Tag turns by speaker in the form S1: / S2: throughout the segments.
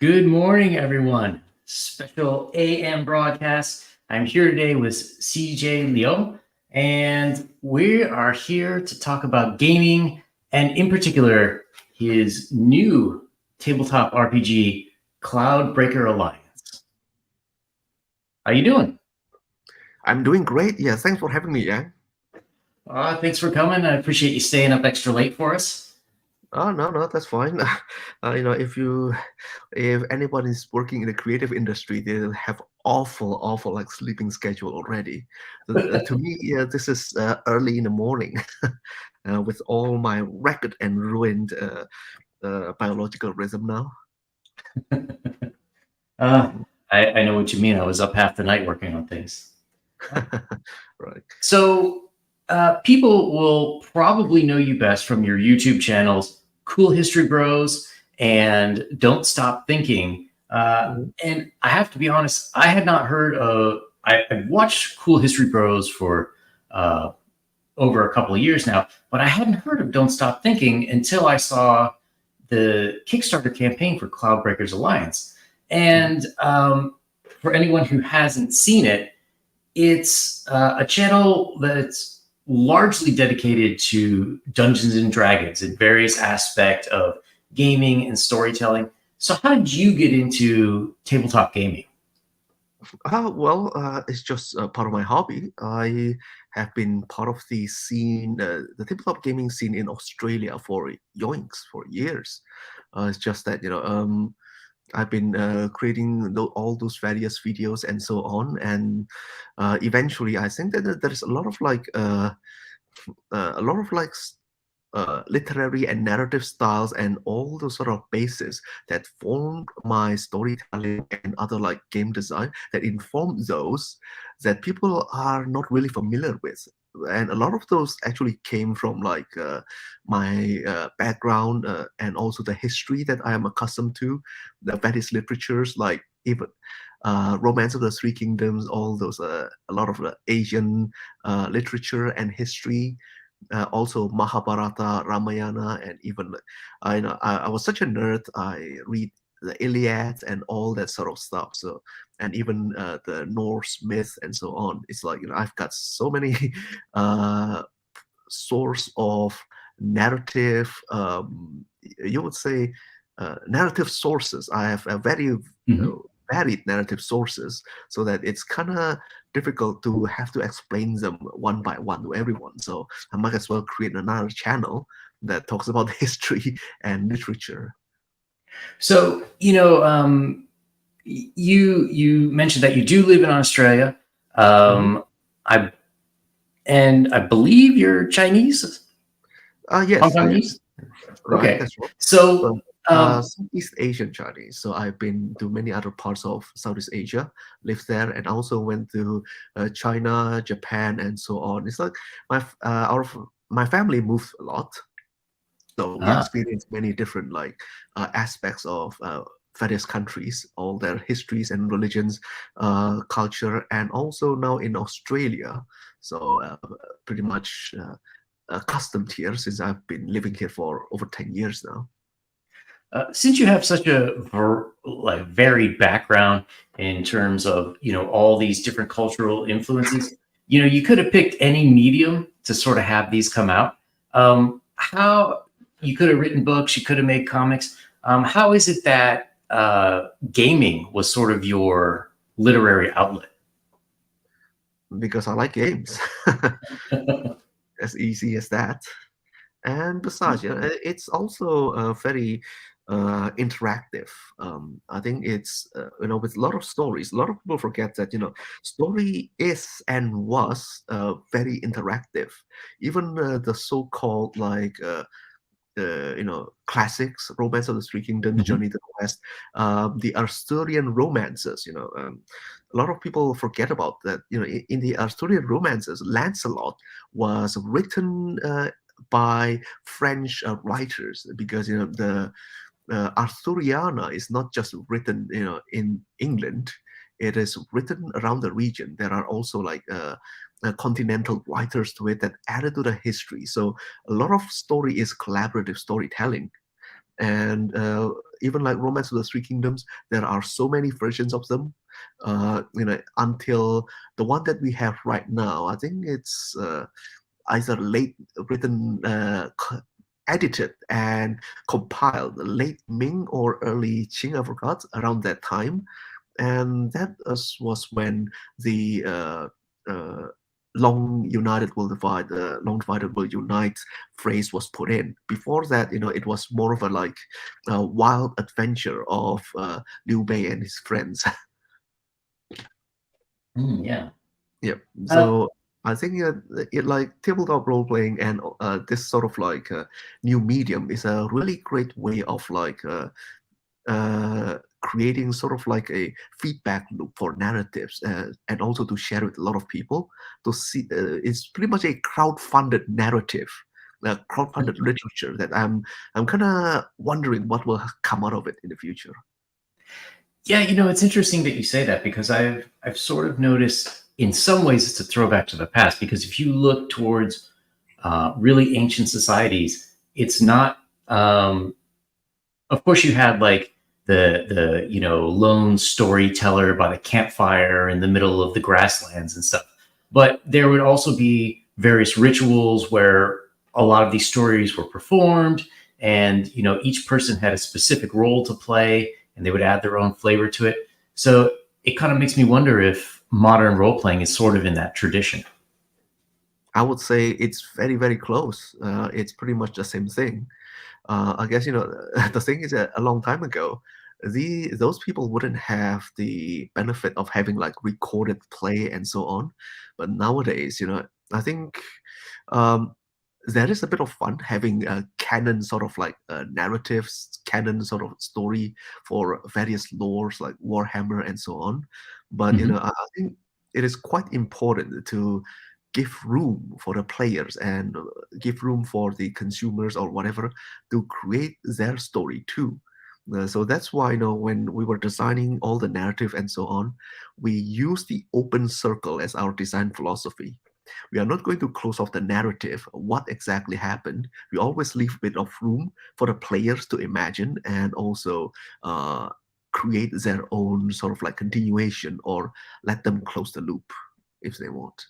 S1: Good morning, everyone. Special AM broadcast. I'm here today with CJ Leung, and we are here to talk about gaming and, in particular, his new tabletop RPG, Cloudbreaker Alliance. How you doing?
S2: I'm doing great. Yeah, thanks for having me, Yang.
S1: Thanks for coming. I appreciate you staying up extra late for us.
S2: Oh no, that's fine. If anyone is working in the creative industry, they'll have awful like sleeping schedule already. To me, yeah, this is early in the morning, with all my wrecked and ruined biological rhythm now.
S1: uh, I know what you mean. I was up half the night working on things.
S2: Right.
S1: So, people will probably know you best from your YouTube channels, Cool History Bros and Don't Stop Thinking. And I have to be honest, I had not heard of. I've watched Cool History Bros for over a couple of years now, but I hadn't heard of Don't Stop Thinking until I saw the Kickstarter campaign for Cloudbreakers Alliance. And for anyone who hasn't seen it, it's a channel that's largely dedicated to Dungeons and Dragons and various aspects of gaming and storytelling. So how did you get into tabletop gaming?
S2: It's just part of my hobby. I have been part of the scene, the tabletop gaming scene in Australia for yoinks for years. It's just that I've been creating all those various videos and so on, and eventually I think that there's a lot of literary and narrative styles and all those sort of bases that formed my storytelling and other like game design that inform those that people are not really familiar with. And a lot of those actually came from my background and also the history that I am accustomed to, the various literatures like even Romance of the Three Kingdoms, all those a lot of Asian literature and history, also Mahabharata, Ramayana, and even I was such a nerd. I read the Iliad and all that sort of stuff. So and even the Norse myth and so on. It's like I've got so many source of narrative. You would say narrative sources. I have a very varied narrative sources, so that it's kind of difficult to have to explain them one by one to everyone. So I might as well create another channel that talks about history and literature.
S1: So, you mentioned that you do live in Australia. I I believe you're Chinese.
S2: Yes,
S1: Hong
S2: right.
S1: Okay.
S2: That's right.
S1: So,
S2: Southeast Asian Chinese. So I've been to many other parts of Southeast Asia, lived there, and also went to China, Japan, and so on. It's like my family moved a lot, so we experienced many different aspects of various countries, all their histories and religions, culture, and also now in Australia. So pretty much accustomed here since I've been living here for over 10 years now.
S1: Since you have such a varied background in terms of all these different cultural influences, you could have picked any medium to sort of have these come out. How you could have written books, you could have made comics. How is it that gaming was sort of your literary outlet?
S2: Because I like games. As easy as that. And besides, it's also very interactive. I think it's with a lot of stories. A lot of people forget that story is and was very interactive. Even the so-called classics, Romance of the Three Kingdoms, Journey to the West, the Arthurian romances. A lot of people forget about that. In the Arthurian romances, Lancelot was written by French writers, because the Arthuriana is not just written in England. It is written around the region. There are also continental writers to it that added to the history. So a lot of story is collaborative storytelling. And even like Romance of the Three Kingdoms, there are so many versions of them. Until the one that we have right now, I think it's either late written, edited and compiled late Ming or early Qing, I forgot, around that time. And that was when the long united will divide, long divided will unite phrase was put in. Before that, it was more of a like wild adventure of Liu Bei and his friends.
S1: Yeah.
S2: Yep.
S1: Uh,
S2: So I think it like tabletop role playing and this sort of like new medium is a really great way of like creating sort of like a feedback loop for narratives, and also to share with a lot of people to see. It's pretty much a crowd-funded narrative, crowd-funded literature that I'm kind of wondering what will come out of it in the future.
S1: Yeah, it's interesting that you say that, because I've sort of noticed in some ways it's a throwback to the past, because if you look towards really ancient societies, it's not. Of course, you had like the lone storyteller by the campfire in the middle of the grasslands and stuff, but there would also be various rituals where a lot of these stories were performed, and each person had a specific role to play, and they would add their own flavor to it. So it kind of makes me wonder if modern role playing is sort of in that tradition.
S2: I would say it's very, very close. It's pretty much the same thing. I guess the thing is that a long time ago, those people wouldn't have the benefit of having like recorded play and so on. But nowadays, I think um, there is a bit of fun having a canon sort of like narratives, canon sort of story for various lores like Warhammer and so on. But
S1: Mhm.
S2: I think it is quite important to give room for the players and give room for the consumers or whatever to create their story too. So that's why, when we were designing all the narrative and so on, we use the open circle as our design philosophy. We are not going to close off the narrative, what exactly happened. We always leave a bit of room for the players to imagine and also create their own sort of like continuation, or let them close the loop if they want.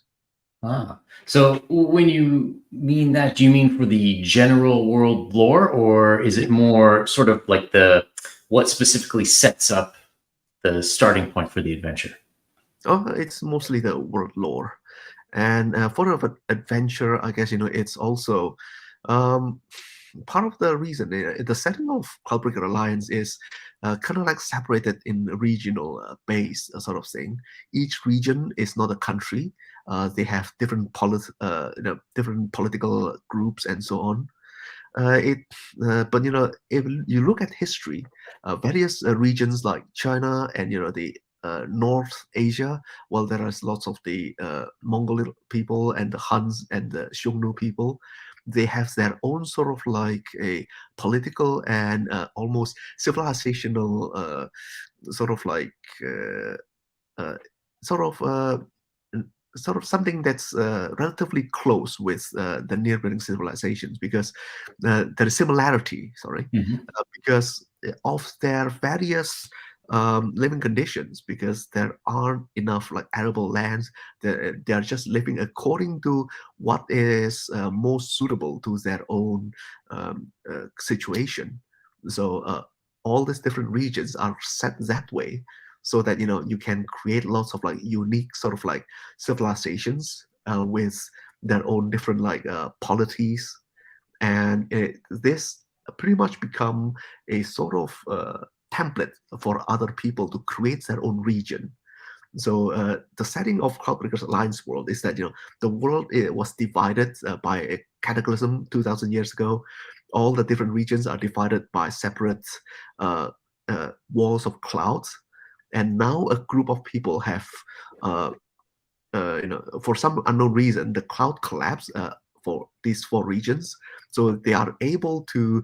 S1: So when you mean that, do you mean for the general world lore, or is it more sort of like what specifically sets up the starting point for the adventure?
S2: Oh, it's mostly the world lore. And for the adventure, I guess, it's also um, part of the reason. The setting of Cloudbreaker Alliance is kind of like separated in regional base sort of thing. Each region is not a country. They have different political groups and so on. But if you look at history, various regions like China and the North Asia, well, there is lots of the Mongol people and the Huns and the Xiongnu people. They have their own sort of like a political and almost civilizational sort of like uh, uh, sort of sort of something that's relatively close with the neighboring civilizations, because there is similarity, sorry,
S1: Mhm.
S2: because of their various living conditions, because there aren't enough like arable lands. They're just living according to what is most suitable to their own situation. So all these different regions are set that way, so that you can create lots of like unique sort of like civilizations with their own different like polities, and this pretty much become a sort of template for other people to create their own region. So the setting of Cloudbreaker's Alliance world is that the world was divided by a cataclysm 2,000 years ago. All the different regions are divided by separate uh, walls of clouds, and now a group of people have, uh, for some unknown reason, the cloud collapsed for these four regions, so they are able to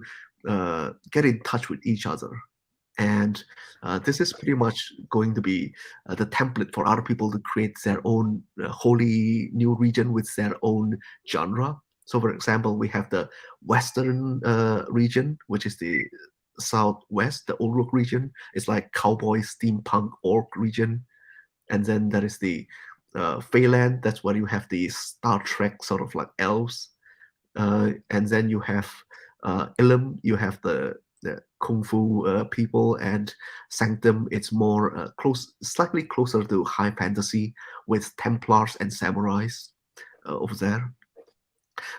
S2: get in touch with each other. And this is pretty much going to be the template for other people to create their own wholly new region with their own genre. So, for example, we have the Western region, which is the southwest, the Uruk region. It's like cowboy, steampunk, orc region. And then there is the Feyland. That's where you have the Star Trek sort of like elves. And then you have Ilum. You have the kung fu people, and Sanctum. It's more slightly closer to high fantasy with Templars and samurais over there.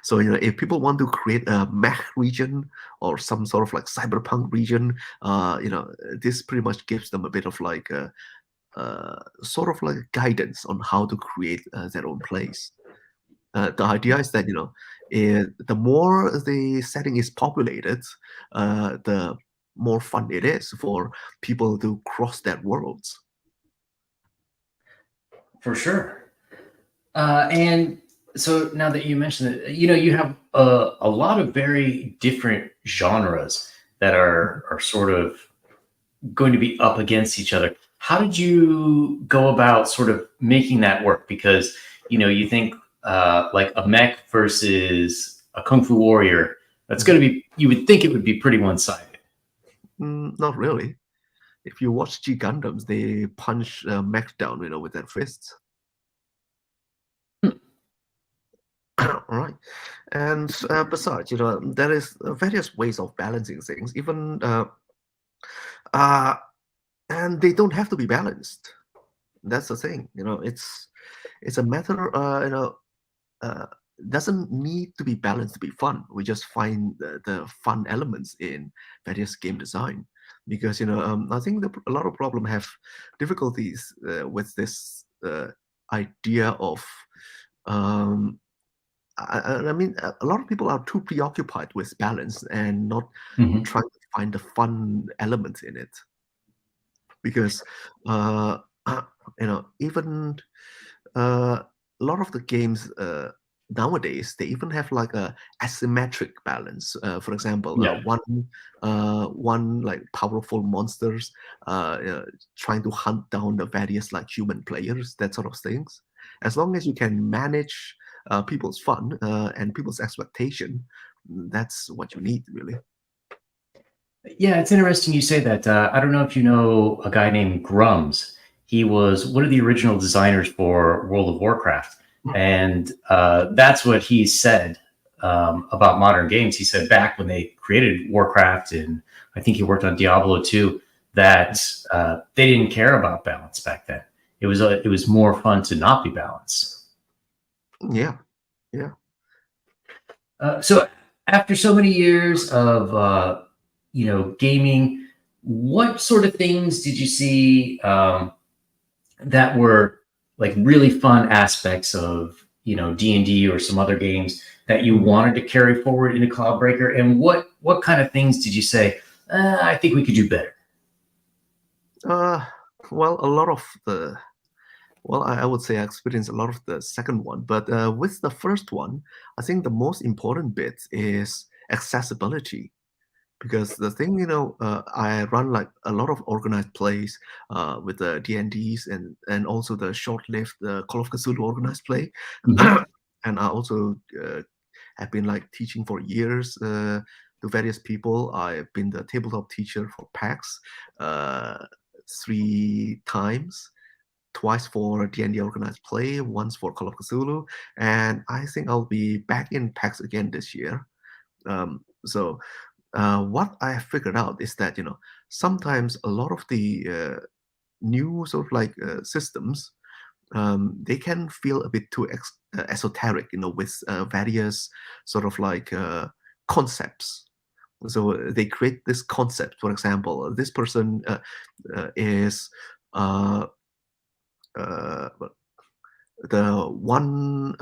S2: So if people want to create a mech region or some sort of like cyberpunk region, this pretty much gives them a bit of like sort of like guidance on how to create their own place. The idea is that the more the setting is populated, the more fun it is for people to cross their worlds.
S1: For sure. And so now that you mentioned it, you have a lot of very different genres that are sort of going to be up against each other. How did you go about sort of making that work? Because, you think like a mech versus a kung fu warrior, that's going to be, you would think it would be pretty one-sided.
S2: Not really. If you watch G Gundams, they punch mech down, with their fists. All right. And besides, there is various ways of balancing things, even and they don't have to be balanced. That's the thing. It's a matter. Doesn't need to be balanced to be fun. We just find the fun elements in various game design, because I think a lot of problem have difficulties with this idea of. I mean, a lot of people are too preoccupied with balance and not trying to find the fun element in it. Because even a lot of the games nowadays, they even have like a asymmetric balance. For example, one like powerful monsters trying to hunt down the various like human players, that sort of things. As long as you can manage people's fun and people's expectation, that's what you need, really.
S1: Yeah, it's interesting you say that. I don't know if you know a guy named Grums. He was one of the original designers for World of Warcraft. And that's what he said about modern games. He said back when they created Warcraft, and I think he worked on Diablo 2, that they didn't care about balance back then. It was more fun to not be balanced.
S2: Yeah.
S1: So after so many years of gaming, what sort of things did you see that were like really fun aspects of D&D or some other games that you wanted to carry forward into Cloudbreaker? And what kind of things did you say, I think we could do better?
S2: Well, a lot of I would say I experienced a lot of the second one, but with the first one, I think the most important bit is accessibility. Because the thing, I run like a lot of organized plays with the D&Ds and also the short-lived Call of Cthulhu organized play. And I also have been like teaching for years to various people. I've been the tabletop teacher for PAX 3 times. Twice for D&D organized play, once for Call of Cthulhu, and I think I'll be back in PAX again this year. So what I figured out is that sometimes a lot of the new sort of like systems, they can feel a bit too esoteric, with various sort of like concepts. So they create this concept. For example, this person is the one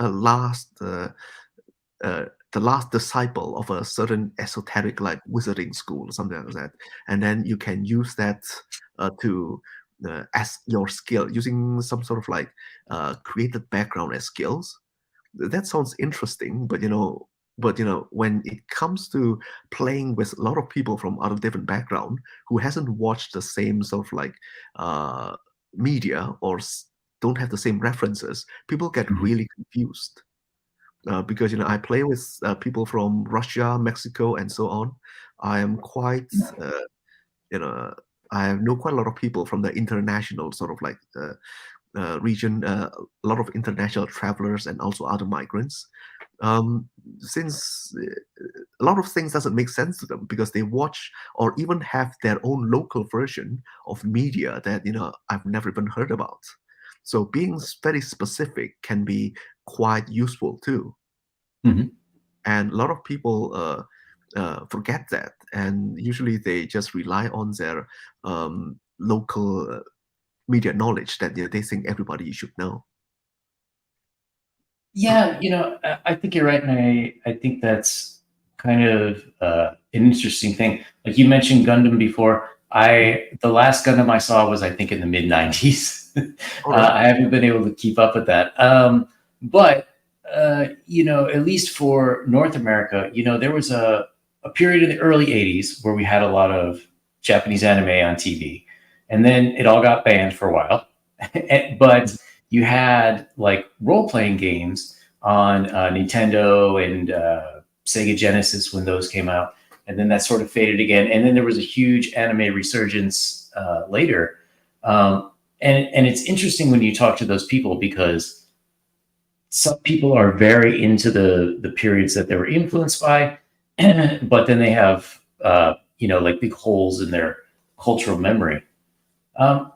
S2: the last disciple of a certain esoteric like wizarding school or something like that, and then you can use that to as your skill, using some sort of like creative background as skills. That sounds interesting, but when it comes to playing with a lot of people from other different background who hasn't watched the same sort of like media or don't have the same references, people get really confused. Because I play with people from Russia, Mexico, and so on. I am quite, you know, I know quite a lot of people from the international sort of like region, a lot of international travelers and also other migrants. Since a lot of things doesn't make sense to them because they watch or even have their own local version of media that I've never even heard about. So being very specific can be quite useful too.
S1: Mhm.
S2: And a lot of people forget that, and usually they just rely on their local media knowledge that they think everybody should know.
S1: Yeah, I think you're right, and I think that's kind of an interesting thing. Like you mentioned Gundam before. The last Gundam I saw was, I think, in the mid '90s.
S2: All right.
S1: I haven't been able to keep up with that. But at least for North America, there was a period in the early '80s where we had a lot of Japanese anime on TV, and then it all got banned for a while. But you had like role-playing games on Nintendo and Sega Genesis when those came out, and then that sort of faded again. And then there was a huge anime resurgence later. And it's interesting when you talk to those people, because some people are very into the periods that they were influenced by, but then they have like big holes in their cultural memory.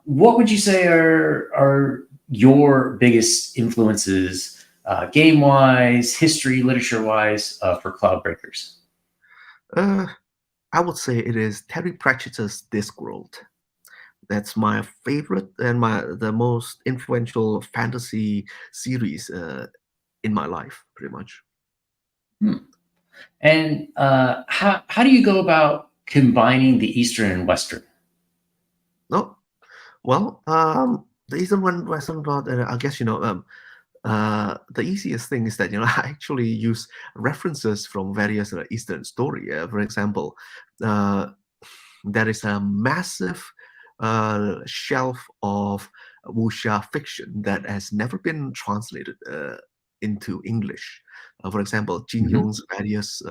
S1: What would you say are your biggest influences, game-wise, history, literature-wise, for Cloudbreakers?
S2: I would say it is Terry Pratchett's Discworld. That's my favorite and the most influential fantasy series in my life, pretty much.
S1: And how do you go about combining the Eastern and Western?
S2: No, well, the Eastern one, Western part, I guess the easiest thing is that I actually use references from various Eastern story. For example, there is a massive shelf of Wuxia fiction that has never been translated into English. For example, Jin
S1: Mhm.
S2: Yong's various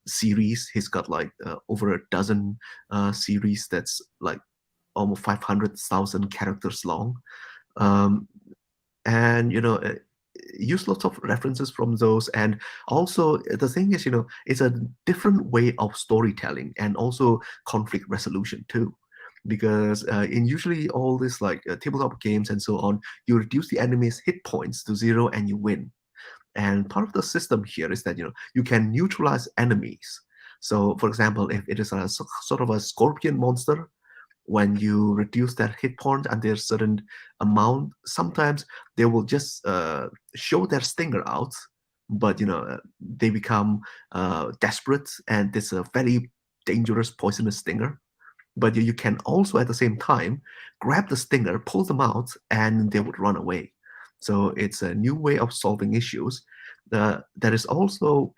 S2: series. He's got like over a dozen series that's like almost 500,000 characters long. Um, and use lots of references from those. And also the thing is, it's a different way of storytelling and also conflict resolution too, because in usually all this like tabletop games and so on, you reduce the enemy's hit points to 0 and you win. And part of the system here is that you can neutralize enemies. So for example, if it is a sort of a scorpion monster, when you reduce that hit point under a certain amount, sometimes they will just show their stinger out, but they become desperate, and it's a very dangerous poisonous stinger. But you can also at the same time grab the stinger, pull them out, and they would run away. So it's a new way of solving issues. There is also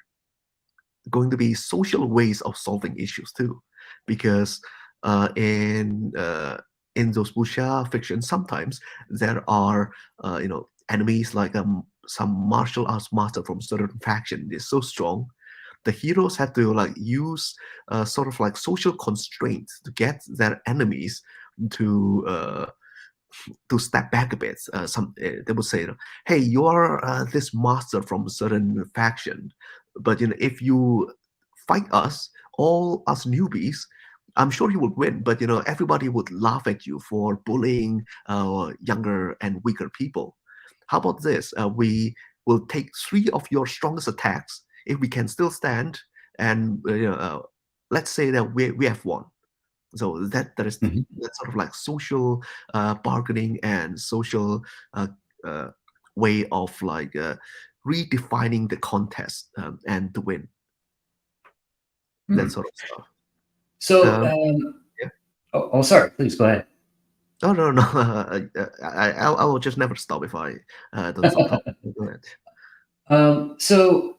S2: going to be social ways of solving issues too, because in those wuxia fictions, sometimes there are enemies like some martial arts master from certain faction is so strong. The heroes have to like use sort of like social constraints to get their enemies to step back a bit. They would say, "Hey, you are this master from a certain faction, but if you fight us, all us newbies, I'm sure you would win. But everybody would laugh at you for bullying younger and weaker people. How about this? We will take 3 of your strongest attacks if we can still stand, and let's say that we have won." So that is
S1: Mhm.
S2: that sort of like social bargaining and social uh, way of like redefining the contest and to win, that
S1: Hmm.
S2: sort of stuff.
S1: So,
S2: Yeah.
S1: sorry, please go ahead.
S2: Oh no, no, I will just never stop if I don't stop talking. Go ahead.
S1: So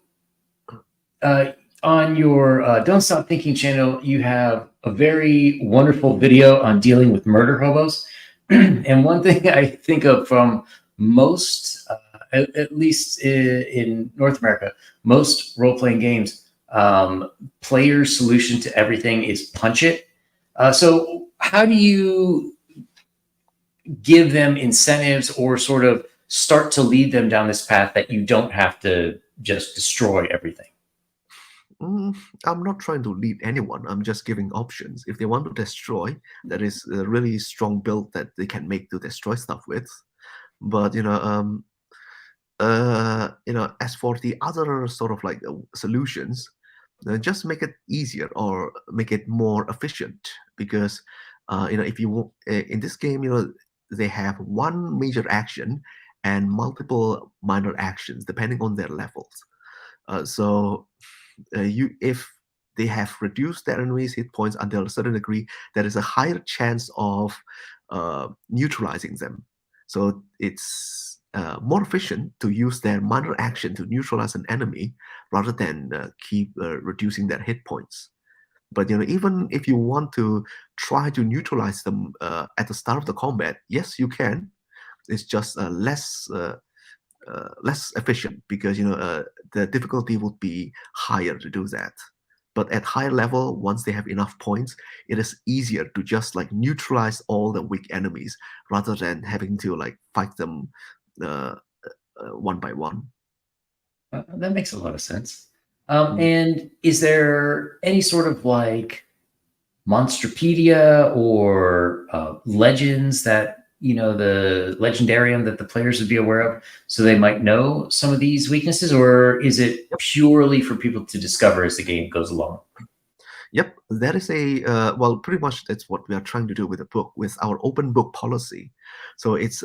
S1: uh, on your Don't Stop Thinking channel, you have a very wonderful video on dealing with murder hobos. And one thing I think of from most, at least in North America, most role playing games, players' solution to everything is punch it. So how do you give them incentives or sort of start to lead them down this path that you don't have to just destroy everything?
S2: I'm not trying to lead anyone. I'm just giving options. If they want to destroy, that is a really strong build that they can make to destroy stuff with. But as for the other sort of like solutions, just make it easier or make it more efficient. Because if you in this game, they have one major action and multiple minor actions depending on their levels. So if they have reduced their enemy's hit points until a certain degree, there is a higher chance of neutralizing them. So it's more efficient to use their minor action to neutralize an enemy rather than keep reducing their hit points. But even if you want to try to neutralize them at the start of the combat, yes, you can. It's just less efficient because the difficulty would be higher to do that. But at higher level, once they have enough points, it is easier to just like neutralize all the weak enemies rather than having to like fight them one by one.
S1: That makes a lot of sense. And is there any sort of like Monsterpedia or legends that the legendarium that the players would be aware of, so they might know some of these weaknesses, or is it purely for people to discover as the game goes along?
S2: Yep, that is well, pretty much that's what we are trying to do with the book, with our open book policy. So it's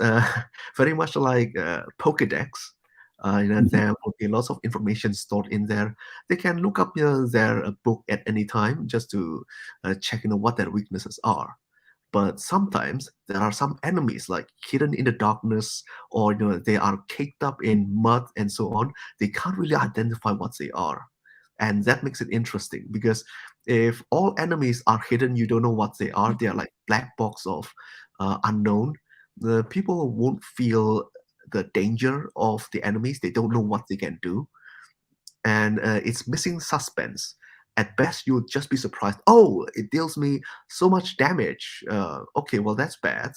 S2: very much like Pokédex. There will be lots of information stored in there. They can look up their book at any time just to check what their weaknesses are. But sometimes there are some enemies like hidden in the darkness, or they are caked up in mud and so on. They can't really identify what they are, and that makes it interesting because if all enemies are hidden, you don't know what they are. They are like black box of unknown. The people won't feel the danger of the enemies. They don't know what they can do, and it's missing suspense. At best, you'll just be surprised. Oh, it deals me so much damage. Okay, well that's bad.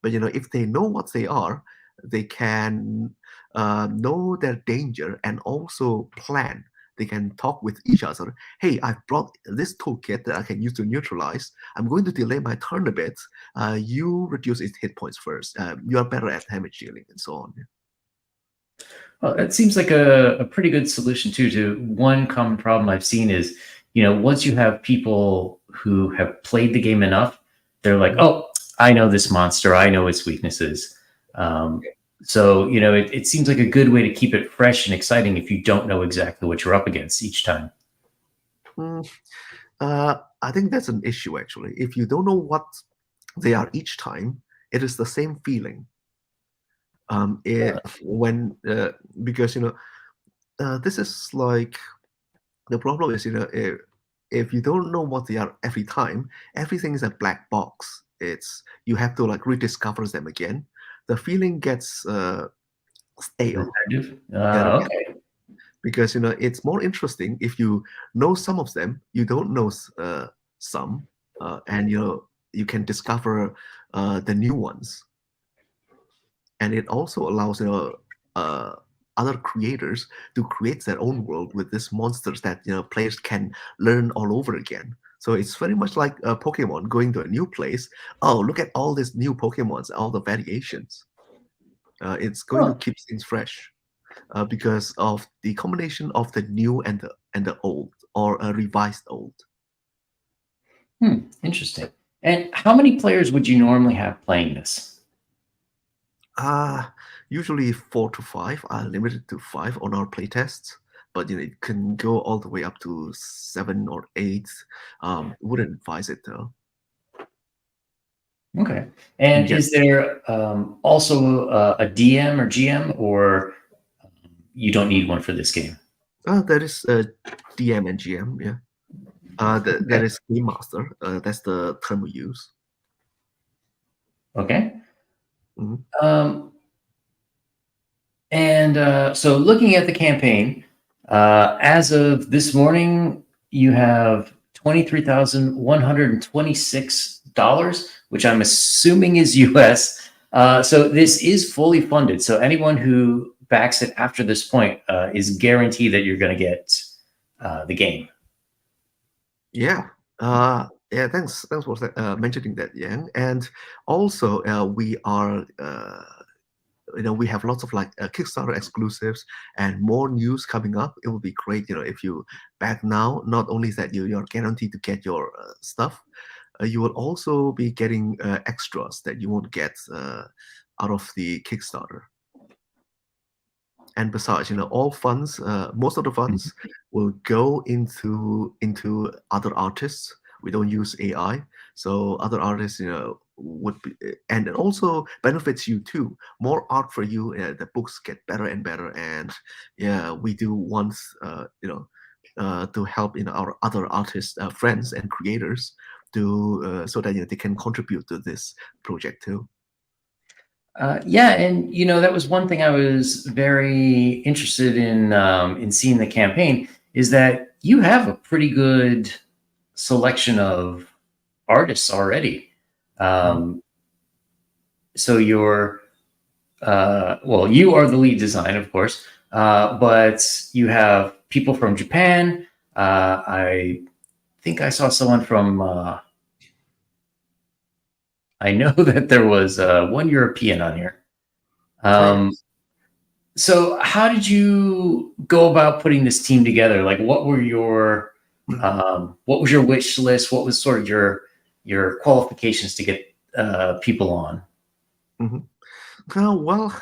S2: But if they know what they are, they can know their danger and also plan. They can talk with each other. Hey, I've brought this toolkit that I can use to neutralize. I'm going to delay my turn a bit. You reduce its hit points first. You are better at damage dealing and so on.
S1: Well, that seems like a pretty good solution too. To one common problem I've seen is, once you have people who have played the game enough, they're like, oh, I know this monster. I know its weaknesses. So, it seems like a good way to keep it fresh and exciting if you don't know exactly what you're up against each time.
S2: I think that's an issue, actually. If you don't know what they are each time, it is the same feeling. Because this is like the problem is if you don't know what they are every time, everything is a black box. You have to like rediscover them again. The feeling gets stale.
S1: Okay.
S2: Because it's more interesting if you know some of them, you don't know some, and you can discover the new ones. And it also allows other creators to create their own world with these monsters that players can learn all over again. So it's very much like Pokemon going to a new place. Oh, look at all these new Pokemons, all the variations. It's going to keep things fresh because of the combination of the new and the old, or a revised old.
S1: Interesting. And how many players would you normally have playing this?
S2: Usually 4 to 5 are limited to 5 on our playtests, but it can go all the way up to 7 or 8. Wouldn't advise it though.
S1: Okay. And is there also a DM or GM, or you don't need one for this game?
S2: There is a DM and GM, yeah. There is Game Master. That's the term we use.
S1: Okay. And so looking at the campaign, As of this morning, you have $23,126, which I'm assuming is US. So this is fully funded. So anyone who backs it after this point is guaranteed that you're going to get the game.
S2: Yeah. Yeah. Thanks for mentioning that, Yang. And also, we are. We have lots of like Kickstarter exclusives and more news coming up. It would be great, if you back now. Not only that you're guaranteed to get your stuff, you will also be getting extras that you won't get out of the Kickstarter. And besides, all funds, most of the funds will go into other artists. We don't use AI, so other artists, would be, and it also benefits you too. More art for you. The books get better and better, and yeah, we do want, to help our other artists, friends, and creators to so that they can contribute to this project too.
S1: Yeah, and that was one thing I was very interested in seeing the campaign, is that you have a pretty good selection of artists already. So you're well, you are the lead design, of course, but you have people from Japan. I think I saw someone from. I know that there was one European on here. So how did you go about putting this team together? Like, what was your wish list? What was sort of your qualifications to get people on?
S2: Well,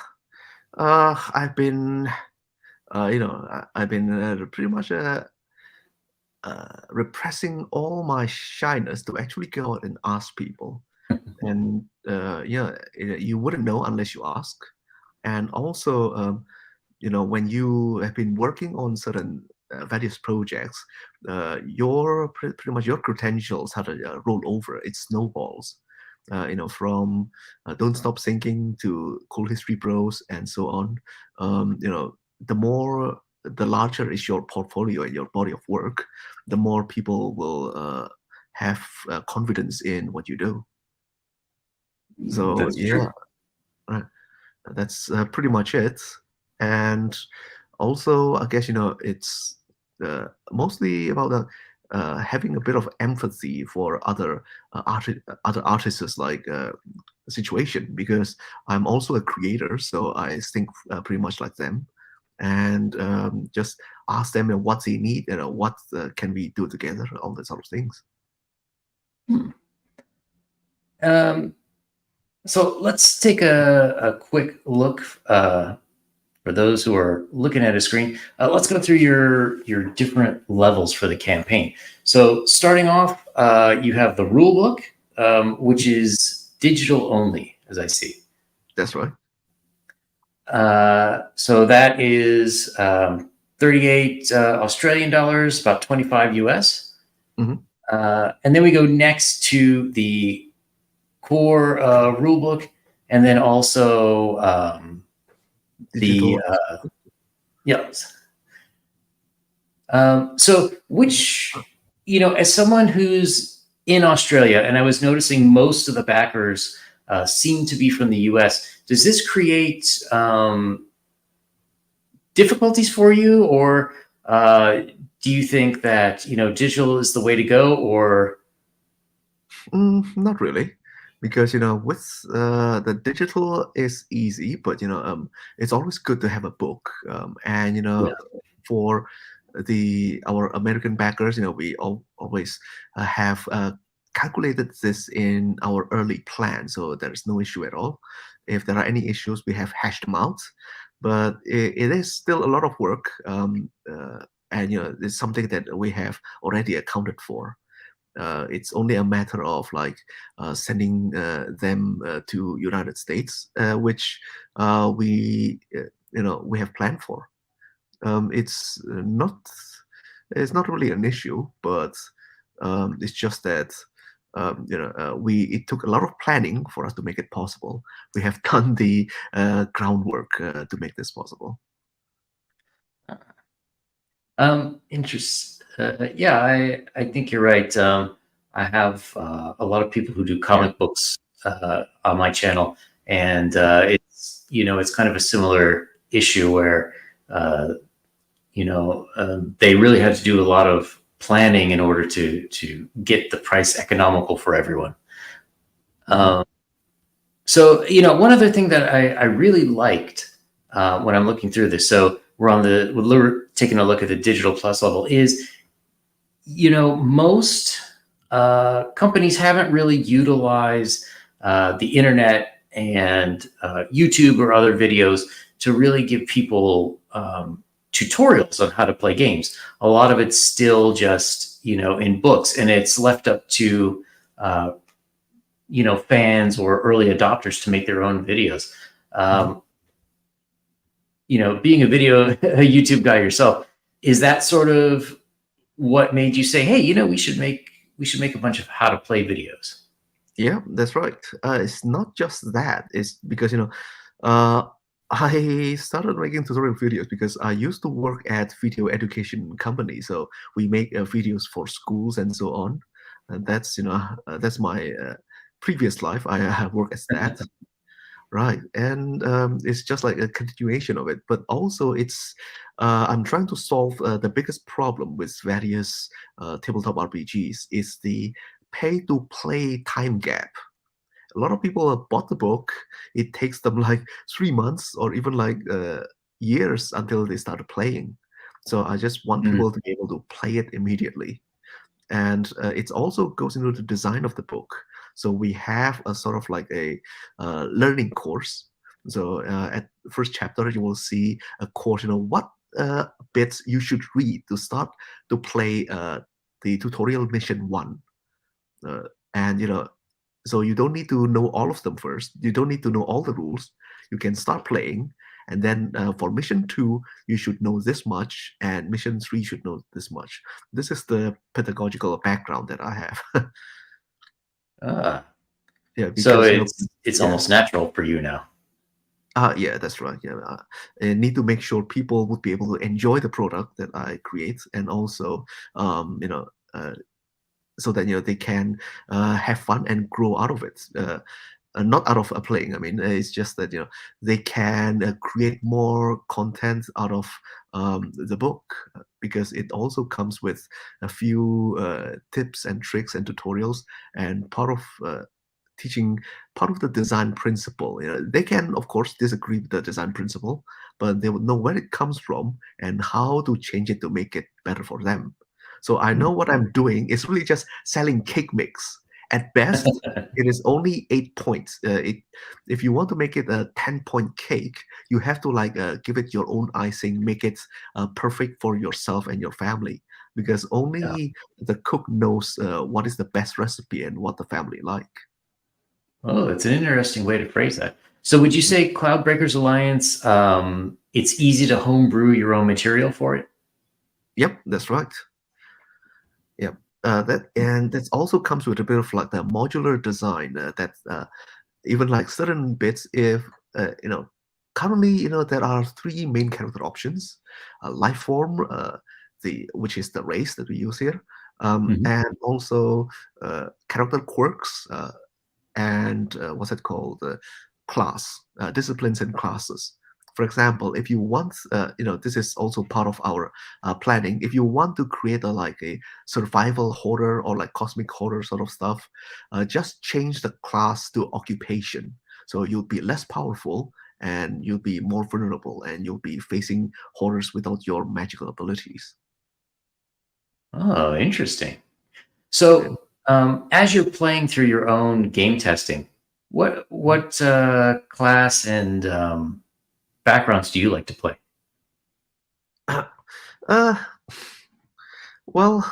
S2: I've been, I've been pretty much repressing all my shyness to actually go out and ask people. And yeah, you wouldn't know unless you ask. And also, when you have been working on certain various projects, pretty much your credentials have to roll over. It snowballs. From Don't Stop Thinking to Cool History Bros and so on. The larger is your portfolio and your body of work, the more people will have confidence in what you do. So
S1: That's
S2: yeah,
S1: true.
S2: that's pretty much it. And also, I guess it's mostly about having a bit of empathy for other artists like situation, because I'm also a creator, so I think pretty much like them, and just ask them what they need and what can we do together, all that sort of things.
S1: So let's take a quick look for those who are looking at a screen. Let's go through your different levels for the campaign. So starting off, you have the rule book, which is digital only, as I see.
S2: That's right.
S1: So that is 38 Australian dollars, about 25 US. And then we go next to the core rule book, and then also the yes. So which, as someone who's in Australia, and I was noticing most of the backers seem to be from the US, does this create difficulties for you, or do you think that digital is the way to go, or
S2: not really, because with the digital is easy, but it's always good to have a book, and for our American backers, we always have calculated this in our early plan, so there is no issue at all. If there are any issues, we have hashed them out, but it is still a lot of work, and it's something that we have already accounted for. It's only a matter of like sending them to United States, which we have planned for. It's not really an issue, but it's just that it took a lot of planning for us to make it possible. We have done the groundwork to make this possible.
S1: Interest. Yeah, I think you're right. I have a lot of people who do comic books on my channel, and it's it's kind of a similar issue where uh, they really had to do a lot of planning in order to get the price economical for everyone. Um, so one other thing that I really liked when I'm looking through this, so we're taking a look at the digital plus level, is most companies haven't really utilized the internet and YouTube or other videos to really give people tutorials on how to play games. A lot of it's still just in books, and it's left up to uh, fans or early adopters to make their own videos. Um, Being a a YouTube guy yourself, is that sort of what made you say, "Hey, we should make a bunch of how to play videos"?
S2: Yeah, that's right. It's not just that. It's because uh, I started making tutorial videos because I used to work at video education company. So we make videos for schools and so on. And that's my previous life. I have worked as that. Right, and it's just like a continuation of it, but also I'm trying to solve the biggest problem with various tabletop RPGs is the pay-to-play time gap. A lot of people have bought the book. It takes them like 3 months or even like years until they start playing. So I just want
S1: Mm.
S2: people to be able to play it immediately, and it also goes into the design of the book. So we have a sort of like a learning course. So at first chapter you will see a course, what bits you should read to start to play the tutorial mission 1. uh, and so you don't need to know all of them first. You don't need to know all the rules. You can start playing, and then for mission 2 you should know this much, and mission 3 should know this much. This is the pedagogical background that I have.
S1: Ah,
S2: Yeah,
S1: so
S2: because
S1: it's
S2: yeah.
S1: almost natural for you now.
S2: Yeah, that's right. Yeah, I need to make sure people would be able to enjoy the product that I create, and also, so that they can have fun and grow out of it. Not out of playing. I mean, it's just that they can create more content out of the book, because it also comes with a few tips and tricks and tutorials, and part of teaching part of the design principle. They can, of course, disagree with the design principle, but they would know where it comes from and how to change it to make it better for them. So I know what I'm doing is really just selling cake mix. At best, it is only 8 points. If you want to make it a 10-point cake, you have to like give it your own icing, make it perfect for yourself and your family, because
S1: Yeah.
S2: only the cook knows what is the best recipe and what the family like.
S1: Oh, that's an interesting way to phrase that. So would you say Cloudbreakers Alliance, it's easy to homebrew your own material for it?
S2: Yep, that's right. Yep. That also comes with a bit of like the modular design, that even like certain bits, if currently there are 3 main character options: life form, the which is the race that we use here,
S1: Mhm.
S2: and also character quirks, and what's it called, class, disciplines and classes. For example, if you want, this is also part of our planning. If you want to create like a survival horror or like cosmic horror sort of stuff, just change the class to occupation. So you'll be less powerful, and you'll be more vulnerable, and you'll be facing horrors without your magical abilities.
S1: Oh, interesting.
S2: Yeah.
S1: So, as you're playing through your own game testing, what class and backgrounds do you like to play?
S2: Uh, well,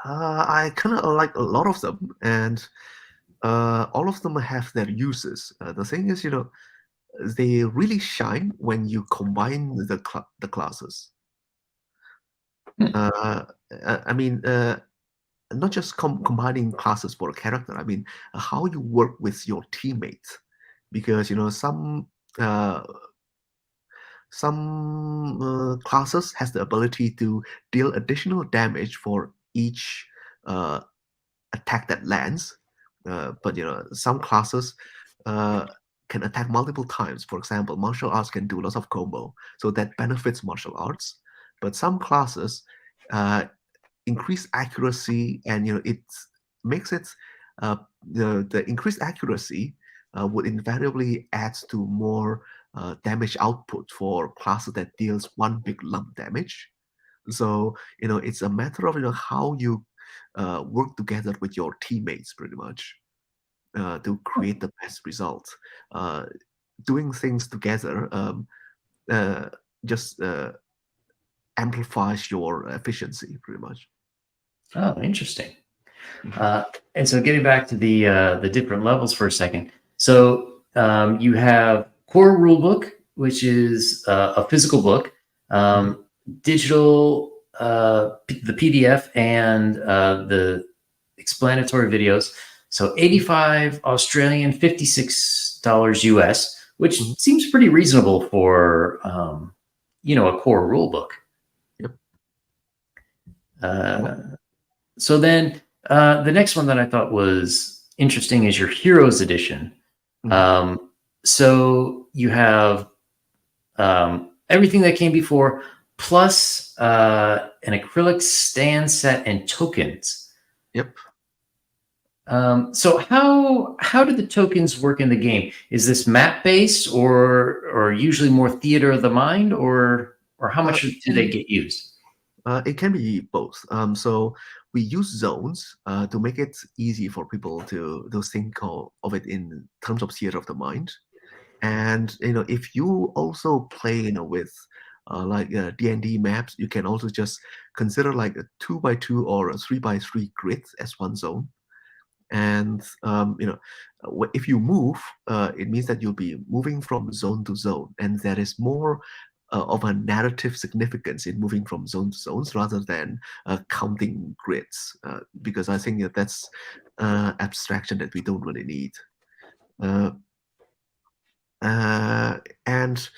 S2: I kind of like a lot of them, and all of them have their uses. The thing is, they really shine when you combine the classes.
S1: Hmm.
S2: Uh, I mean, not just combining classes for a character. I mean, how you work with your teammates, because some uh, some classes has the ability to deal additional damage for each attack that lands. But some classes can attack multiple times. For example, martial arts can do lots of combo, so that benefits martial arts. But some classes increase accuracy, and it makes it the increased accuracy would invariably add to more damage output for classes that deals one big lump damage. So it's a matter of how you work together with your teammates, pretty much, to create the best result. Doing things together just amplifies your efficiency, pretty much.
S1: Oh, interesting. And so getting back to the different levels for a second. So you have core rulebook, which is a physical book, digital, the PDF, and the explanatory videos. So 85 Australian, $56 US, which seems pretty reasonable for a core rulebook.
S2: Yep.
S1: So then the next one that I thought was interesting is your Heroes Edition. So you have everything that came before, plus an acrylic stand set and tokens.
S2: Yep.
S1: So how do the tokens work in the game? Is this map based or usually more theater of the mind, or how much do they get used?
S2: It can be both. So we use zones to make it easy for people to think of it in terms of theater of the mind. And if you also play with like D&D maps, you can also just consider like a 2x2 or a 3x3 grid as one zone. And if you move, it means that you'll be moving from zone to zone, and there is more of a narrative significance in moving from zone to zones rather than counting grids, because I think that's abstraction that we don't really need. And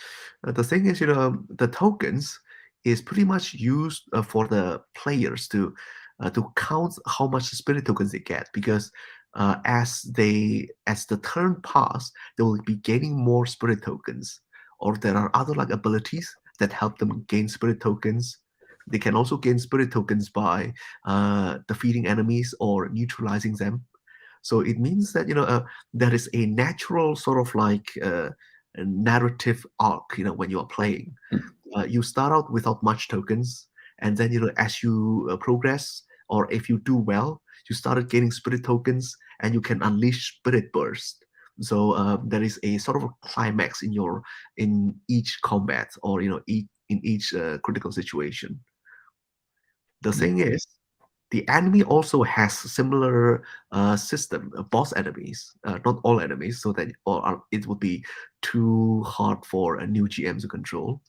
S2: the thing is, the tokens is pretty much used for the players to count how much spirit tokens they get, because as the turn pass, they will be gaining more spirit tokens, or there are other like abilities that help them gain spirit tokens. They can also gain spirit tokens by defeating enemies or neutralizing them. So it means that there is a natural sort of like a narrative arc. When you are playing, you start out without much tokens, and then as you progress, or if you do well, you started gaining spirit tokens, and you can unleash spirit burst. So there is a sort of a climax in each combat, or in each critical situation. The thing is, the enemy also has similar system, boss enemies, not all enemies, so that it would be too hard for a new GM to control.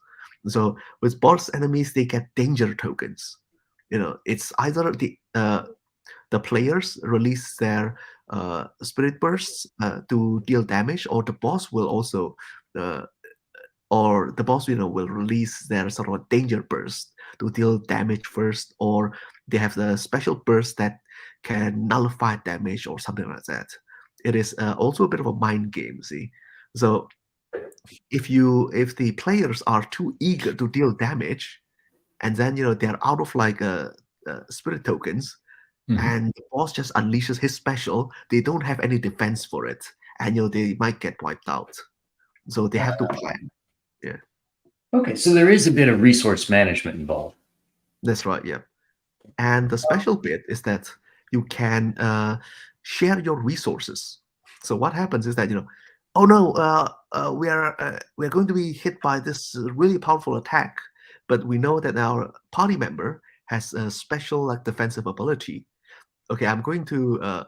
S2: So with boss enemies, they get danger tokens. It's either the players release their spirit bursts to deal damage, or the boss will also will release their sort of a danger burst to deal damage first, or they have the special burst that can nullify damage or something like that. It is also a bit of a mind game, see. So if the players are too eager to deal damage, and then they're out of like spirit tokens, and the boss just unleashes his special, they don't have any defense for it, and they might get wiped out. So they have to plan. Yeah.
S1: Okay, so there is a bit of resource management involved.
S2: That's right. Yeah. And the special bit is that you can share your resources. So what happens is that oh no, we're going to be hit by this really powerful attack, but we know that our party member has a special like defensive ability. Okay, I'm going to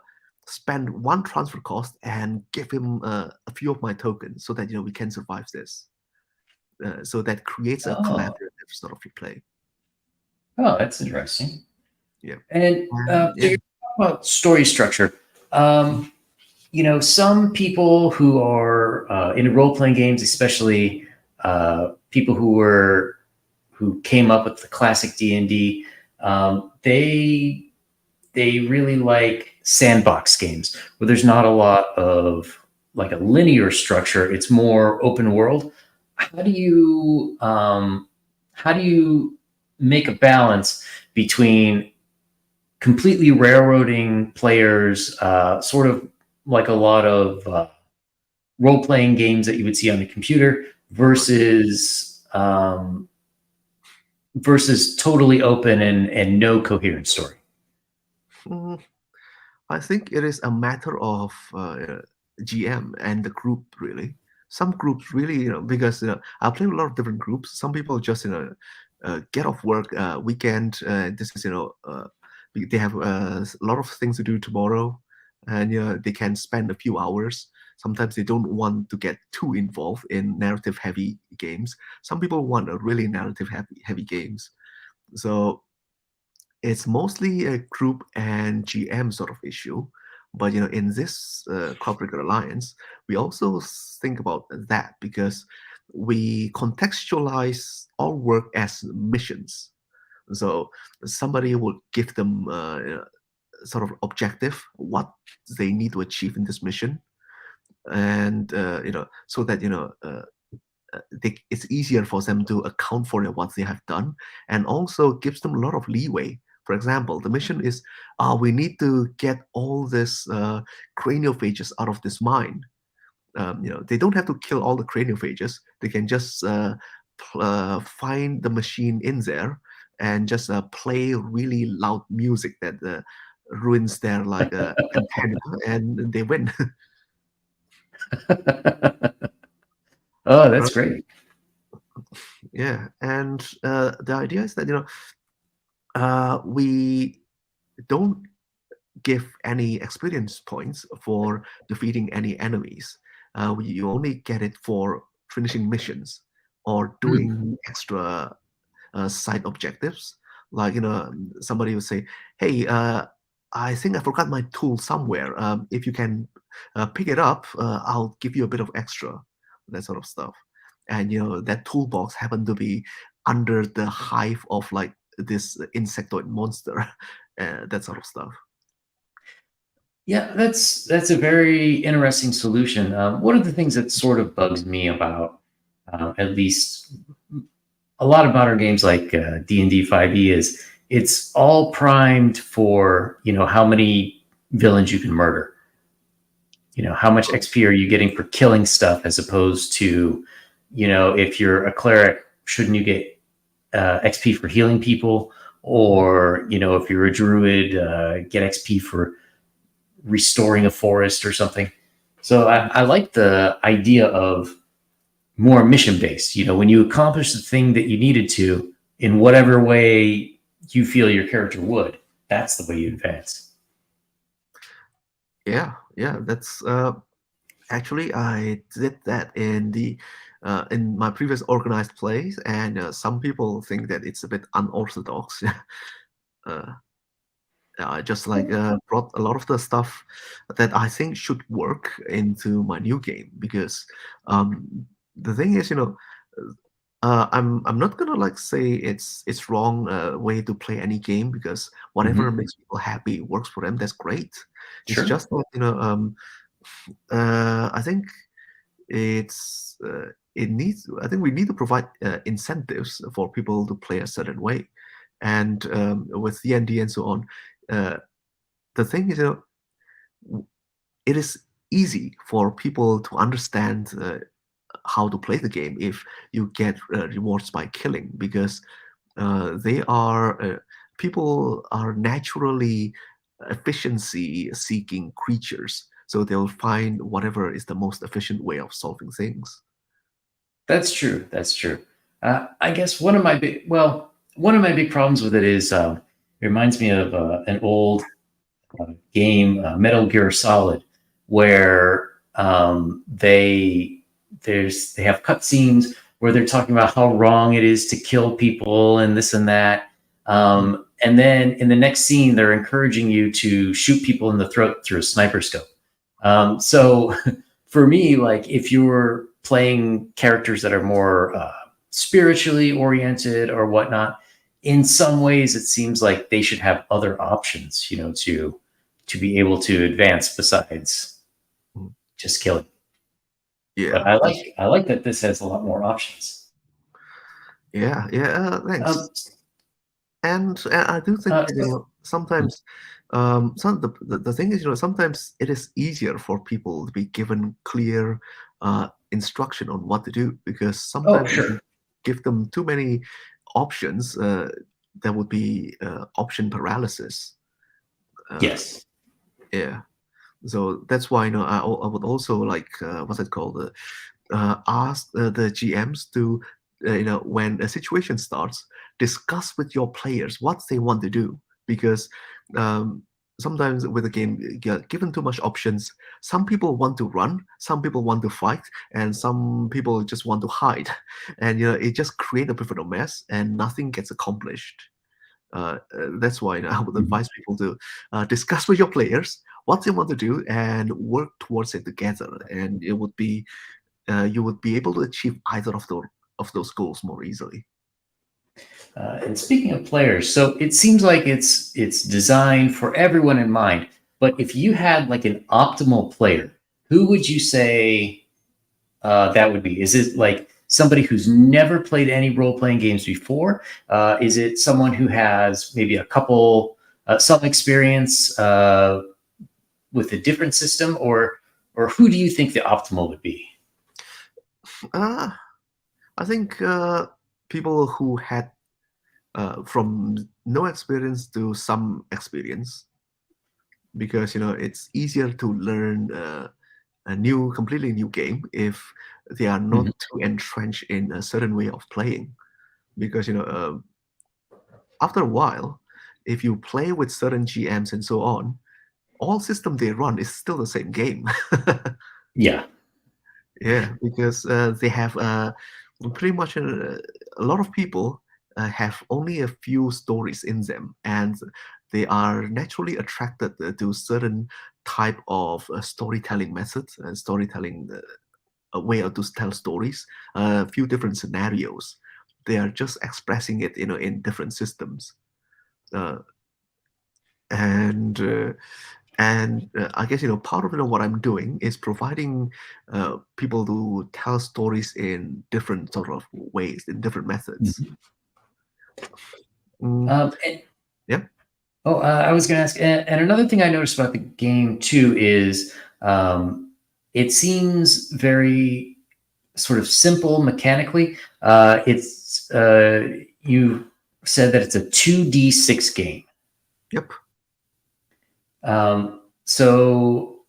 S2: spend one transfer cost and give him a few of my tokens so that we can survive this. So that creates a collaborative sort of play.
S1: Oh, that's interesting.
S2: Yeah.
S1: And so you're talking about story structure. Some people who are in role-playing games, especially, people who came up with the classic D&D, they really like sandbox games where there's not a lot of like a linear structure. It's more open world. How do you make a balance between completely railroading players, sort of like a lot of role-playing games that you would see on the computer, versus totally open and no coherent story?
S2: Mm, I think it is a matter of GM and the group, really. Some groups really, because I play a lot of different groups. Some people just get off work weekend. This is they have a lot of things to do tomorrow, and they can spend a few hours. Sometimes they don't want to get too involved in narrative heavy games. Some people want a really narrative heavy games. So it's mostly a group and GM sort of issue. But in this Cloudbreaker Alliance, we also think about that because we contextualize our work as missions. So somebody would give them sort of objective, what they need to achieve in this mission, and so that it's easier for them to account for what they have done, and also gives them a lot of leeway. For example, the mission is, we need to get all this craniophages out of this mine. They don't have to kill all the craniophages. They can just find the machine in there and just play really loud music that ruins their antenna, and they win.
S1: Oh, that's great.
S2: Yeah, and the idea is that we don't give any experience points for defeating any enemies. You only get it for finishing missions or doing extra side objectives. Like somebody would say, "Hey, I think I forgot my tool somewhere. If you can pick it up, I'll give you a bit of extra." That sort of stuff. And that toolbox happened to be under the hive of like this insectoid monster, that sort of stuff.
S1: Yeah, that's a very interesting solution. One of the things that sort of bugs me about at least a lot of modern games like D&D 5e is it's all primed for how many villains you can murder. How much XP are you getting for killing stuff, as opposed to if you're a cleric, shouldn't you get XP for healing people, or if you're a druid, get XP for restoring a forest or something. So I like the idea of more mission based. When you accomplish the thing that you needed to in whatever way you feel your character would, that's the way you advance.
S2: Yeah, that's actually I did that in my previous organized plays, and some people think that it's a bit unorthodox. I just brought a lot of the stuff that I think should work into my new game, because the thing is, I'm not gonna say it's wrong way to play any game, because whatever makes people happy works for them. That's great.
S1: Sure.
S2: It's just that I think it's I think we need to provide incentives for people to play a certain way, and with D&D and so on. The thing is, it is easy for people to understand how to play the game if you get rewards by killing, because people are naturally efficiency-seeking creatures, so they'll find whatever is the most efficient way of solving things.
S1: That's true. That's true. I guess one of my big problems with it is it reminds me of an old game, Metal Gear Solid, where they have cutscenes where they're talking about how wrong it is to kill people and this and that. And then in the next scene, they're encouraging you to shoot people in the throat through a sniper scope. So for me, like, if you're playing characters that are more spiritually oriented or whatnot, in some ways it seems like they should have other options, you know, to be able to advance besides just killing.
S2: Yeah.
S1: But I like that this has a lot more options.
S2: Yeah. Thanks. And I do think that, sometimes, the thing is, sometimes it is easier for people to be given clear instruction on what to do, because sometimes if you give them too many options, there would be option paralysis.
S1: Yes.
S2: Yeah. So that's why, I would also like, what's it called? Ask the GMs to, when a situation starts, discuss with your players what they want to do, because um, sometimes with a game, given too much options, some people want to run, some people want to fight, and some people just want to hide, and it just creates a bit of a mess, and nothing gets accomplished. That's why I would advise people to discuss with your players what they want to do and work towards it together, and it would be you would be able to achieve either of those goals more easily.
S1: And speaking of players, so it seems like it's designed for everyone in mind. But if you had like an optimal player, who would you say that would be? Is it like somebody who's never played any role-playing games before? Is it someone who has maybe a couple some experience with a different system, or who do you think the optimal would be?
S2: I think people who had from no experience to some experience, because it's easier to learn a completely new game if they are not too entrenched in a certain way of playing, because after a while, if you play with certain GMs and so on, all system they run is still the same game.
S1: Yeah.
S2: Yeah, because they have pretty much a lot of people have only a few stories in them, and they are naturally attracted to certain type of storytelling methods and storytelling a way to tell stories, a few different scenarios. They are just expressing it, in different systems, uh, and. I guess part of what I'm doing is providing people to tell stories in different sort of ways, in different methods.
S1: And,
S2: Yeah.
S1: Oh, I was going to ask, and another thing I noticed about the game too is it seems very sort of simple mechanically. It's you said that it's a 2d6 game.
S2: Yep.
S1: So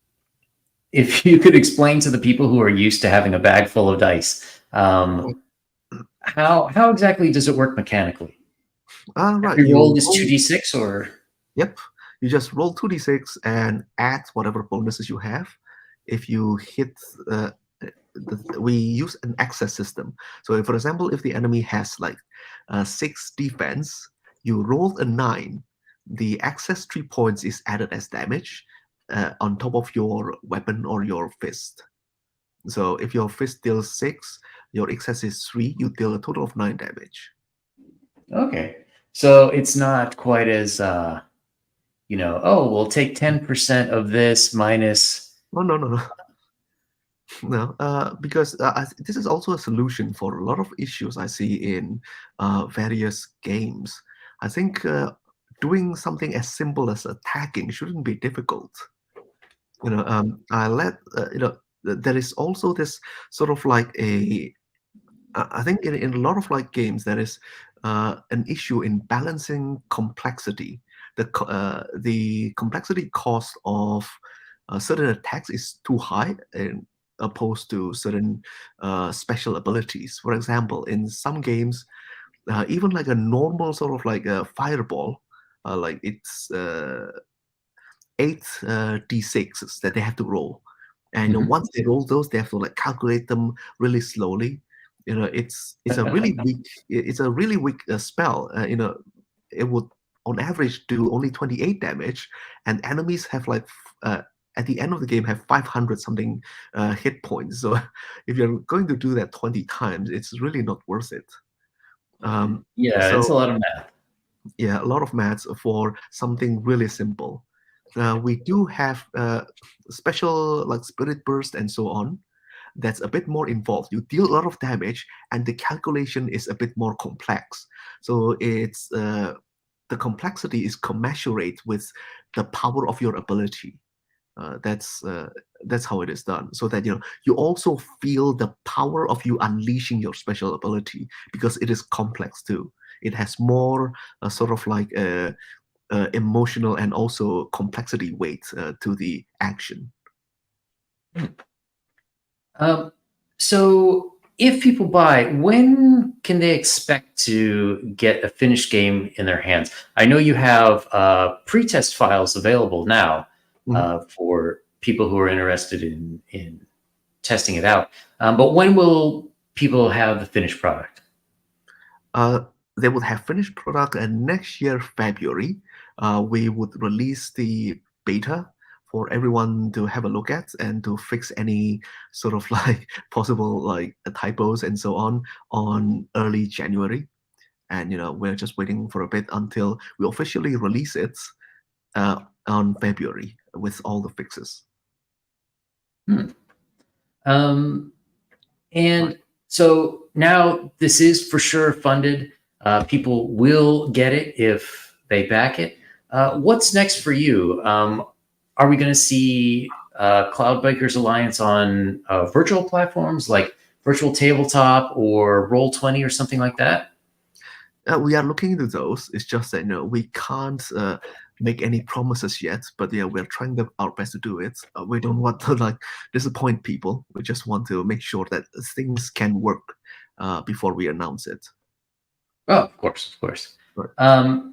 S1: if you could explain to the people who are used to having a bag full of dice, how exactly does it work mechanically?
S2: Right.
S1: Every roll is 2d6, or?
S2: Yep. You just roll 2d6 and add whatever bonuses you have. If you hit, we use an access system. So, for example, if the enemy has like 6 defense, you rolled a 9. The access 3 points is added as damage on top of your weapon or your fist. So, if your fist deals 6, your excess is 3, you deal a total of 9 damage.
S1: Okay. So it's not quite as oh, we'll take 10% of this minus.
S2: No. No, because this is also a solution for a lot of issues I see in various games. I think doing something as simple as attacking shouldn't be difficult. There is also this sort of like I think in a lot of like games there is an issue in balancing complexity. The complexity cost of certain attacks is too high, and opposed to certain special abilities. For example, in some games, even like a normal sort of like a fireball, like it's 8 d6s that they have to roll, and once they roll those, they have to like calculate them really slowly. It's a really weak spell. It would on average do only 28 damage, and enemies have like at the end of the game have 500 something hit points. So if you're going to do that 20 times, it's really not worth it.
S1: Yeah, it's a
S2: So
S1: lot of math.
S2: yeah, a lot of maths for something really simple. We do have special like spirit burst and so on. That's a bit more involved. You deal a lot of damage, and the calculation is a bit more complex. So it's the complexity is commensurate with the power of your ability. That's how it is done. So that you also feel the power of you unleashing your special ability because it is complex too. It has more sort of like emotional and also complexity weight to the action.
S1: So if people buy, when can they expect to get a finished game in their hands? I know you have pre-test files available now for people who are interested in testing it out. But when will people have the finished product?
S2: They would have finished product, and next year February, we would release the beta for everyone to have a look at and to fix any sort of like possible like typos and so on early January. And we're just waiting for a bit until we officially release it on February with all the fixes.
S1: And so now this is for sure funded. People will get it if they back it. What's next for you? Are we going to see Cloudbreaker Alliance on virtual platforms like virtual tabletop or Roll20 or something like that?
S2: We are looking into those. It's just that we can't make any promises yet, but yeah, we're trying our best to do it. We don't want to like disappoint people. We just want to make sure that things can work before we announce it.
S1: Oh, of course, of course.
S2: Right.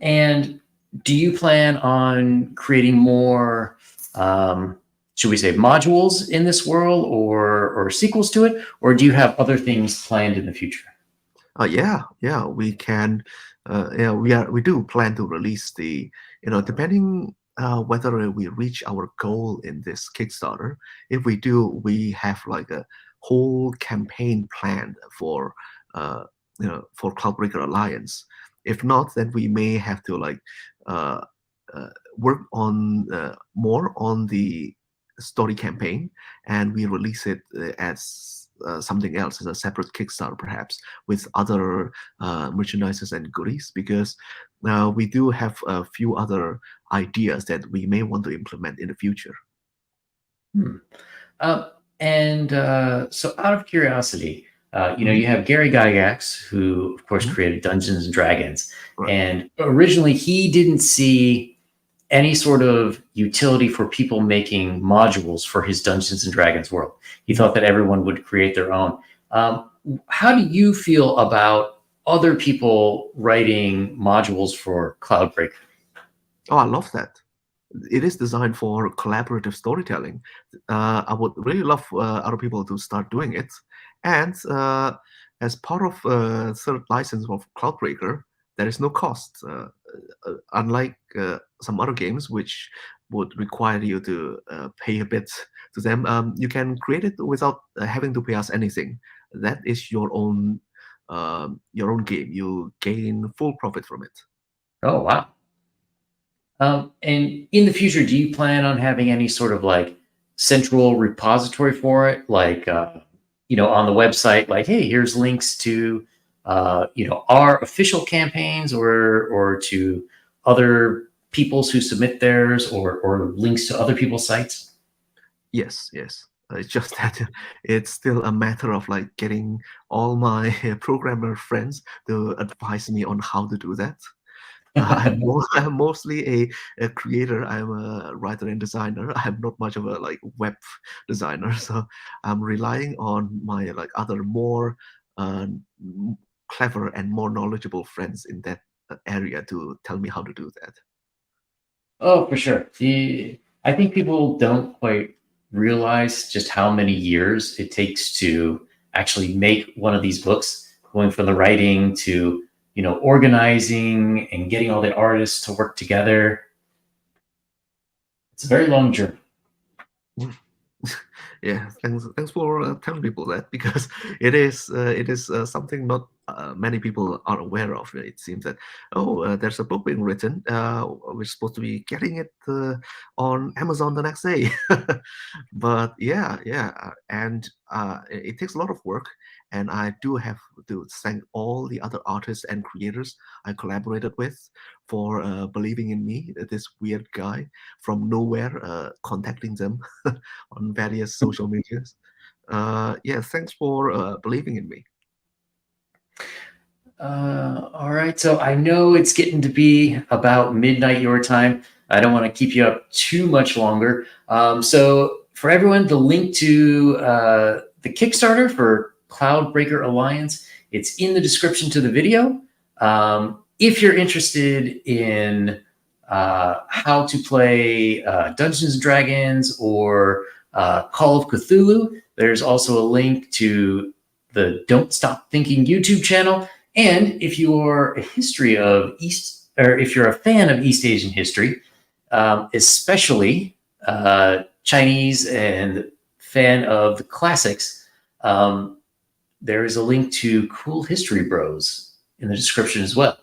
S1: And do you plan on creating more, should we say, modules in this world or sequels to it, or do you have other things planned in the future?
S2: Yeah, we can. We do plan to release the, depending whether we reach our goal in this Kickstarter. If we do, we have like a whole campaign planned for, for Cloudbreaker Alliance. If not, then we may have to like work on more on the story campaign, and we release it as something else as a separate Kickstarter, perhaps with other merchandises and goodies, because we do have a few other ideas that we may want to implement in the future.
S1: So out of curiosity, you have Gary Gygax, who of course created Dungeons and Dragons,
S2: Right.
S1: And originally he didn't see any sort of utility for people making modules for his Dungeons and Dragons world. He thought that everyone would create their own. How do you feel about other people writing modules for Cloudbreaker?
S2: Oh, I love that. It is designed for collaborative storytelling. I would really love other people to start doing it. And as part of third license of Cloudbreaker, there is no cost. Unlike some other games, which would require you to pay a bit to them, you can create it without having to pay us anything. That is your own game. You gain full profit from it.
S1: Oh, wow. And in the future, do you plan on having any sort of like central repository for it? Like, on the website, like, hey, here's links to, our official campaigns or to other people's who submit theirs or links to other people's sites?
S2: Yes. It's just that it's still a matter of like getting all my programmer friends to advise me on how to do that. I'm mostly a creator. I'm a writer and designer. I'm not much of a like web designer, so I'm relying on my like other more clever and more knowledgeable friends in that area to tell me how to do that.
S1: Oh, for sure. I think people don't quite realize just how many years it takes to actually make one of these books, going from the writing to, organizing and getting all the artists to work together. It's a very long journey.
S2: Yeah, thanks for telling people that, because it is something not many people are aware of. It seems that, oh, there's a book being written. We're supposed to be getting it on Amazon the next day. But yeah, and it takes a lot of work, and I do have to thank all the other artists and creators I collaborated with for believing in me, this weird guy from nowhere, contacting them on various social medias. Yeah, thanks for believing in me.
S1: All right. So I know it's getting to be about midnight your time. I don't want to keep you up too much longer. So for everyone, the link to the Kickstarter for Cloudbreaker Alliance, it's in the description to the video. If you're interested in how to play Dungeons and Dragons or Call of Cthulhu, there's also a link to the Don't Stop Thinking YouTube channel. And if you're if you're a fan of East Asian history, especially Chinese and fan of the classics, there is a link to Cool History Bros in the description as well.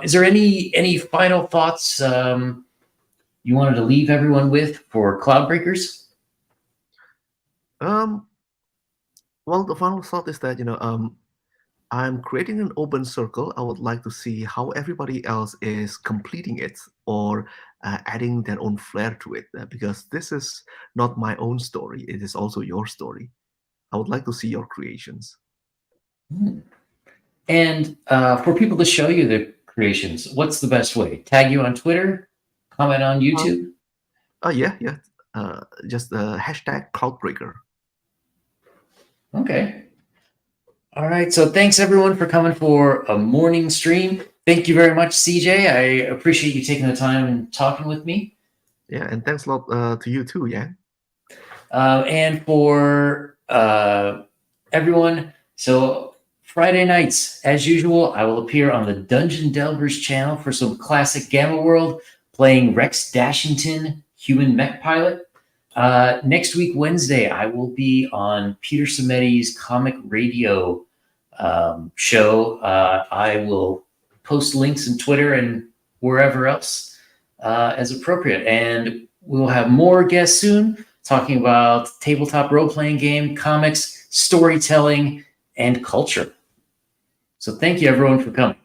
S1: Is there any final thoughts you wanted to leave everyone with for Cloudbreakers?
S2: Well, the final thought is that, I'm creating an open circle. I would like to see how everybody else is completing it, or adding their own flair to it, because this is not my own story. It is also your story. I would like to see your creations.
S1: And for people to show you the creations, what's the best way? Tag you on Twitter? Comment on YouTube?
S2: Yeah. Just hashtag Cloudbreaker.
S1: Okay. All right. So thanks everyone for coming for a morning stream. Thank you very much, CJ. I appreciate you taking the time and talking with me.
S2: Yeah, and thanks a lot to you too, Yang.
S1: And for everyone, so Friday nights, as usual, I will appear on the Dungeon Delvers channel for some classic Gamma World, playing Rex Dashington, Human Mech Pilot. Next week, Wednesday, I will be on Peter Sammetti's Comic Radio show. I will post links on Twitter and wherever else as appropriate. And we'll have more guests soon talking about tabletop role-playing game, comics, storytelling, and culture. So thank you, everyone, for coming.